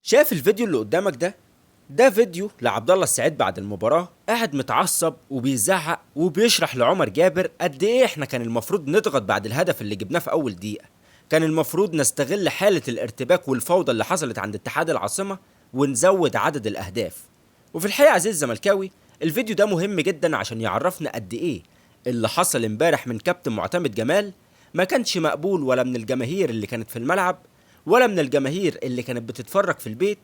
شايف الفيديو اللي قدامك ده فيديو لعبد الله السعيد بعد المباراة، قاعد متعصب وبيزعق وبيشرح لعمر جابر قد ايه احنا كان المفروض نضغط بعد الهدف اللي جبناه في اول دقيقة. كان المفروض نستغل حالة الارتباك والفوضى اللي حصلت عند اتحاد العاصمة ونزود عدد الاهداف. وفي الحقيقة عزيز الزملكاوي، الفيديو ده مهم جدا عشان يعرفنا قد ايه اللي حصل امبارح من كابتن معتمد جمال ما كانش مقبول، ولا من الجماهير اللي كانت في الملعب، ولا من الجماهير اللي كانت بتتفرج في البيت،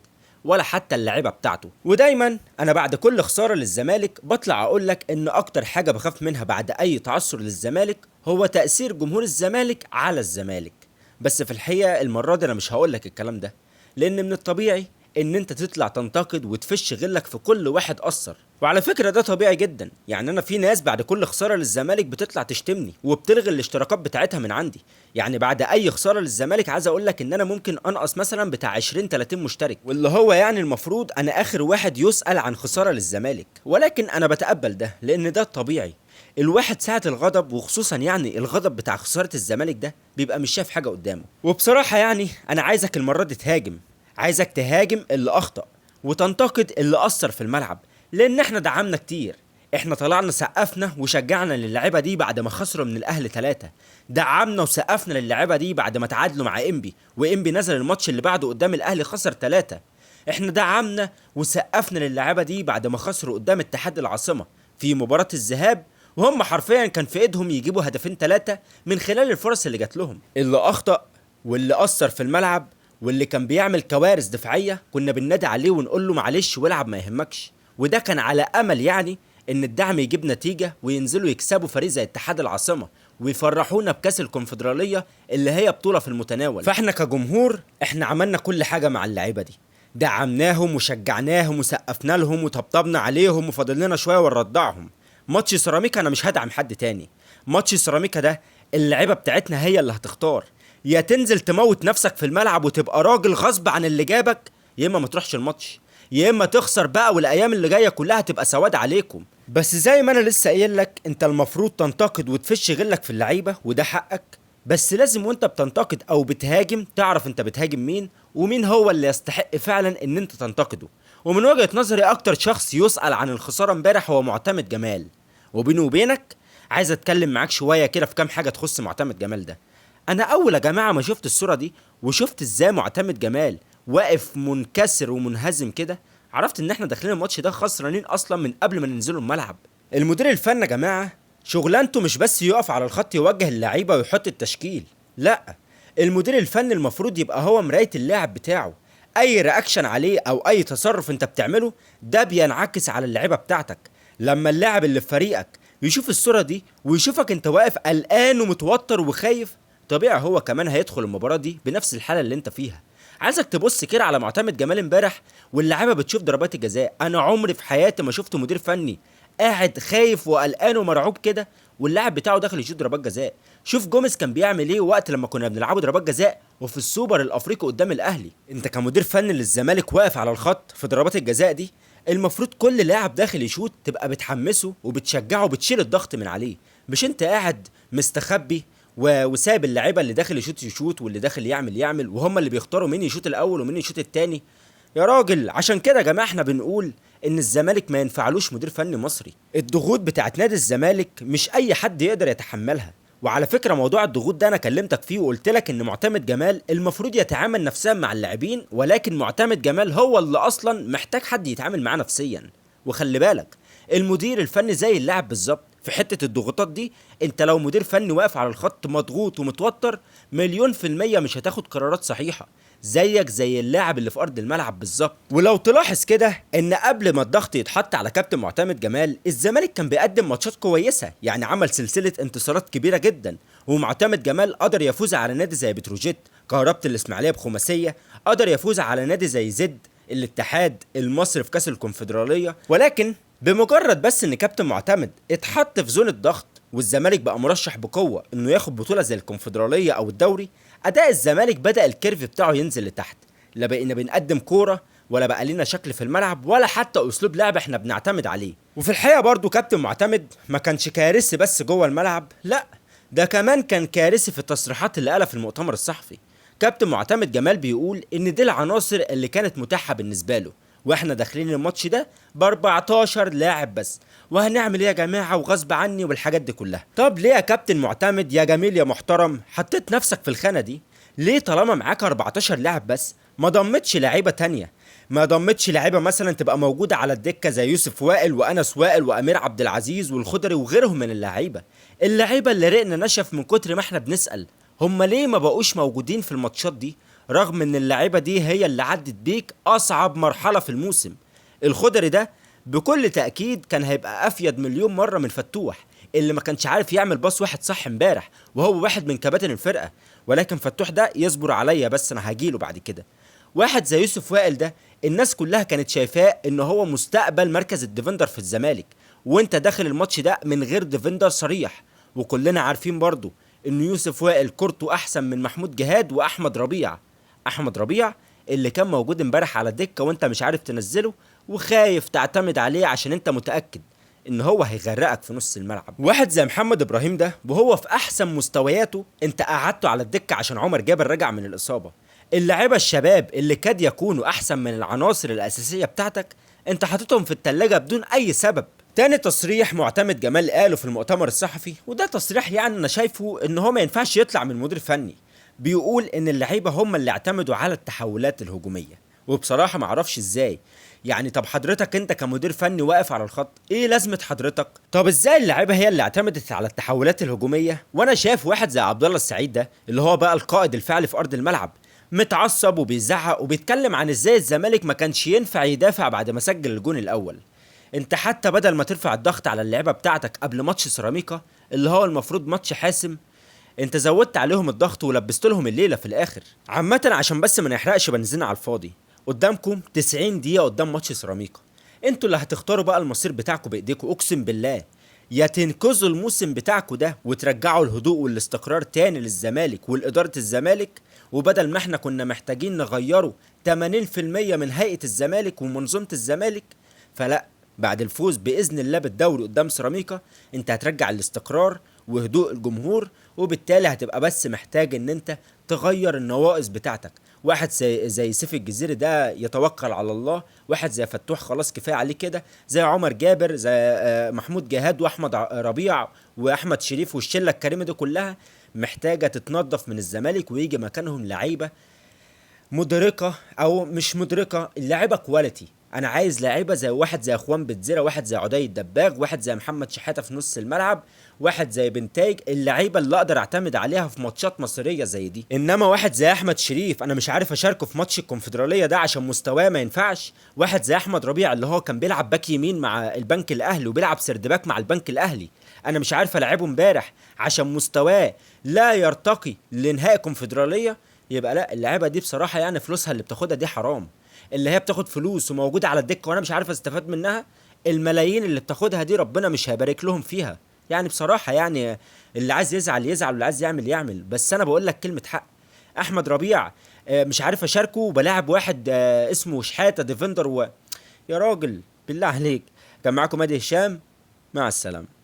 ولا حتى اللعيبه بتاعته. ودايما انا بعد كل خساره للزمالك بطلع اقول لك ان اكتر حاجه بخاف منها بعد اي تعثر للزمالك هو تاثير جمهور الزمالك على الزمالك. بس في الحقيقه المره دي انا مش هقول لك الكلام ده، لان من الطبيعي ان انت تطلع تنتقد وتفش غلك في كل واحد اثر. وعلى فكره ده طبيعي جدا، يعني انا في ناس بعد كل خساره للزمالك بتطلع تشتمني وبتلغي الاشتراكات بتاعتها من عندي. يعني بعد اي خساره للزمالك عايز اقول لك ان انا ممكن انقص مثلا بتاع 20 30 مشترك، واللي هو يعني المفروض انا اخر واحد يسال عن خساره للزمالك. ولكن انا بتقبل ده لان ده الطبيعي. الواحد ساعة الغضب، وخصوصا يعني الغضب بتاع خسارة الزمالك ده، بيبقى مش شايف حاجة قدامه. وبصراحة يعني أنا عايزك المرة دي تهاجم، عايزك تهاجم اللي أخطأ وتنتقد اللي أثر في الملعب، لأن احنا دعمنا كتير. احنا طلعنا سقفنا وشجعنا للعيبة دي بعد ما خسروا من الأهلي 3، دعمنا وسقفنا للعيبة دي بعد ما تعادلوا مع إنبي، وإنبي نزل الماتش اللي بعده قدام الأهلي خسر 3. احنا دعمنا وسقفنا للعيبة دي بعد ما خسروا قدام اتحاد العاصمة في مباراة الذهاب، وهم حرفيا كان في ايدهم يجيبوا هدفين 3 من خلال الفرص اللي جات لهم. اللي اخطأ واللي اثر في الملعب واللي كان بيعمل كوارث دفاعيه كنا بننادي عليه ونقول له معلش والعب ما يهمكش، وده كان على امل يعني ان الدعم يجيب نتيجه وينزلوا يكسبوا فريق زي اتحاد العاصمه ويفرحونا بكاس الكونفدراليه اللي هي بطوله في المتناول. فاحنا كجمهور احنا عملنا كل حاجه مع اللعيبه دي، دعمناهم وشجعناهم وسقفنا لهم وطبطبنا عليهم وفاضل لنا شويه ونرضعهم. ماتش سيراميكا انا مش هدعم حد تاني. ماتش سيراميكا ده اللعيبه بتاعتنا هي اللي هتختار، يا تنزل تموت نفسك في الملعب وتبقى راجل غصب عن اللي جابك، يا اما ما تروحش الماتش، يا اما تخسر بقى والايام اللي جايه كلها تبقى سواد عليكم. بس زي ما انا لسه قايل لك، انت المفروض تنتقد وتفش غلك في اللعيبه وده حقك، بس لازم وانت بتنتقد او بتهاجم تعرف انت بتهاجم مين ومين هو اللي يستحق فعلا ان انت تنتقده. ومن وجهة نظري اكتر شخص يسأل عن الخسارة امبارح هو معتمد جمال. وبيني وبينك عايز اتكلم معاك شوية كده في كام حاجة تخص معتمد جمال ده. انا اول يا جماعة ما شفت الصورة دي وشفت ازاي معتمد جمال واقف منكسر ومنهزم كده، عرفت ان احنا داخلين الماتش ده خسرانين اصلا من قبل ما ننزلوا الملعب. المدير الفني يا جماعة شغلانته مش بس يقف على الخط يوجه اللعيبة ويحط التشكيل، لا، المدير الفني المفروض يبقى هو مراية اللاعب بتاعه. اي رياكشن عليه او اي تصرف انت بتعمله ده بينعكس على اللعيبه بتاعتك. لما اللاعب اللي في فريقك يشوف الصوره دي ويشوفك انت واقف قلقان ومتوتر وخايف، طبيعي هو كمان هيدخل المباراه دي بنفس الحاله اللي انت فيها. عايزك تبص كده على معتمد جمال امبارح واللعيبه بتشوف ضربات الجزاء. انا عمري في حياتي ما شفت مدير فني قاعد خايف وقلقان ومرعوب كده واللاعب بتاعه داخل يشوط ضربات جزاء. شوف جوميز كان بيعمل ايه وقت لما كنا بنلعبوا ضربات جزاء وفي السوبر الافريقي قدام الاهلي. انت كمدير فني للزمالك واقف على الخط في ضربات الجزاء دي، المفروض كل لاعب داخل يشوط تبقى بتحمسه وبتشجعه وبتشيل الضغط من عليه، مش انت قاعد مستخبي وسايب اللعيبه اللي داخل يشوط واللي داخل يعمل وهم اللي بيختاروا مين يشوط الاول ومين يشوط التاني. يا راجل عشان كده يا جماعه احنا بنقول ان الزمالك ما ينفعلوش مدير فني مصري. الضغوط بتاعت نادي الزمالك مش اي حد يقدر يتحملها. وعلى فكره موضوع الضغوط ده انا كلمتك فيه وقلت لك ان معتمد جمال المفروض يتعامل نفسيا مع اللاعبين، ولكن معتمد جمال هو اللي اصلا محتاج حد يتعامل معاه نفسيا. وخلي بالك المدير الفني زي اللاعب بالظبط في حته الضغوطات دي. انت لو مدير فني واقف على الخط مضغوط ومتوتر 100% مش هتاخد قرارات صحيحه، زيك زي اللاعب اللي في ارض الملعب بالظبط. ولو تلاحظ كده ان قبل ما الضغط يتحط على كابتن معتمد جمال الزمالك كان بيقدم ماتشات كويسه، يعني عمل سلسله انتصارات كبيره جدا، ومعتمد جمال قدر يفوز على نادي زي بتروجيت، كهربة الاسماعيليه بخماسيه، قدر يفوز على نادي زي زد الاتحاد المصري في كاس الكونفدراليه. ولكن بمجرد بس ان كابتن معتمد اتحط في زون الضغط والزمالك بقى مرشح بقوه انه ياخد بطوله زي الكونفدراليه او الدوري، اداء الزمالك بدا الكيرف بتاعه ينزل لتحت. لا بقينا بنقدم كوره ولا بقى لنا شكل في الملعب ولا حتى اسلوب لعب احنا بنعتمد عليه. وفي الحقيقه برضو كابتن معتمد ما كانش كارثي بس جوه الملعب، لا، ده كمان كان كارثي في التصريحات اللي قالها في المؤتمر الصحفي. كابتن معتمد جمال بيقول ان دي العناصر اللي كانت متاحه بالنسبه له، واحنا داخلين الماتش ده ب 14 لاعب بس، وهنعمل ايه يا جماعه وغصب عني والحاجات دي كلها. طب ليه يا كابتن معتمد يا جميل يا محترم حطيت نفسك في الخانه دي؟ ليه طالما معاك 14 لاعب بس ما ضمتش لعيبه تانية؟ ما ضمتش لعيبه مثلا تبقى موجوده على الدكه زي يوسف وائل وانس وائل وامير عبد العزيز والخضري وغيرهم من اللعيبه اللي رقنا نشف من كتر ما احنا بنسال هم ليه ما بقوش موجودين في الماتشات دي، رغم ان اللعيبه دي هي اللي عدت بيك اصعب مرحله في الموسم. الخضري ده بكل تاكيد كان هيبقى افيد مليون مره من فتوح اللي ما كانش عارف يعمل باص واحد صح امبارح، وهو واحد من كباتن الفرقه. ولكن فتوح ده يصبر عليا بس انا هجيله بعد كده. واحد زي يوسف وائل ده الناس كلها كانت شايفاه ان هو مستقبل مركز الديفندر في الزمالك، وانت داخل الماتش ده من غير ديفندر صريح. وكلنا عارفين برضو ان يوسف وائل كورته احسن من محمود جهاد واحمد ربيع. احمد ربيع اللي كان موجود امبارح على الدكه وانت مش عارف تنزله وخايف تعتمد عليه عشان انت متاكد ان هو هيغرقك في نص الملعب. واحد زي محمد ابراهيم ده وهو في احسن مستوياته انت قعدته على الدكه عشان عمر جابر رجع من الاصابه. اللعيبه الشباب اللي كاد يكونوا احسن من العناصر الاساسيه بتاعتك انت حاططهم في التلاجة بدون اي سبب. تاني تصريح معتمد جمال قاله في المؤتمر الصحفي، وده تصريح يعني انا شايفه ان هو ما ينفعش يطلع من مدير فني. بيقول ان اللعيبه هم اللي اعتمدوا على التحولات الهجوميه، وبصراحه ما اعرفش ازاي. يعني طب حضرتك انت كمدير فني واقف على الخط ايه لازمه حضرتك؟ طب ازاي اللعيبه هي اللي اعتمدت على التحولات الهجوميه وانا شايف واحد زي عبد الله السعيد ده اللي هو بقى القائد الفعلي في ارض الملعب متعصب وبيزعق وبيتكلم عن ازاي الزمالك ما كانش ينفع يدافع بعد ما سجل الجون الاول. انت حتى بدل ما ترفع الضغط على اللعيبه بتاعتك قبل ماتش سيراميكا اللي هو المفروض ماتش حاسم، انت زودت عليهم الضغط ولبست لهم الليله في الاخر. عامه عشان بس ما نحرقش بنزين على الفاضي، قدامكم 90 دقيقه قدام ماتش سيراميكا، انتوا اللي هتختاروا بقى المصير بتاعكم بايديكم. اقسم بالله يا تنقذوا الموسم بتاعكم ده وترجعوا الهدوء والاستقرار تاني للزمالك والاداره الزمالك، وبدل ما احنا كنا محتاجين نغيره 80% من هيئه الزمالك ومنظومه الزمالك، فلا، بعد الفوز باذن الله بالدوري قدام سيراميكا انت هترجع الاستقرار وهدوء الجمهور، وبالتالي هتبقى بس محتاج ان انت تغير النواقص بتاعتك. واحد زي سيف الجزيري ده يتوكل على الله، واحد زي فتوح خلاص كفايه عليه كده، زي عمر جابر، زي محمود جهاد واحمد ربيع واحمد شريف والشله الكريمه دي كلها محتاجه تتنظف من الزمالك ويجي مكانهم لعيبه مدركه او مش مدركه، اللعيبه كواليتي. انا عايز لعيبه زي واحد زي اخوان بتزيرة، واحد زي عدي الدباغ، واحد زي محمد شحاته في نص الملعب، واحد زي بنتايج، اللعيبه اللي اقدر اعتمد عليها في ماتشات مصيريه زي دي. انما واحد زي احمد شريف انا مش عارف اشاركه في ماتش الكونفدراليه ده عشان مستواه ما ينفعش. واحد زي احمد ربيع اللي هو كان بيلعب باك يمين مع البنك الاهلي وبيلعب سرد باك مع البنك الاهلي، انا مش عارف العبه امبارح عشان مستواه لا يرتقي لنهائي الكونفدراليه. يبقى لا، اللعيبه دي بصراحه يعني فلوسها اللي بتاخدها دي حرام. اللي هي بتاخد فلوس وموجوده على الدكه وانا مش عارف استفاد منها، الملايين اللي بتاخدها دي ربنا مش هيبارك لهم فيها. يعني بصراحه يعني اللي عايز يزعل يزعل واللي عايز يعمل يعمل، بس انا بقول لك كلمه حق. احمد ربيع مش عارف اشاركه وبلاعب واحد اسمه شحاته ديفندر يا راجل بالله عليك. كان معاكم مادي هشام، مع السلامه.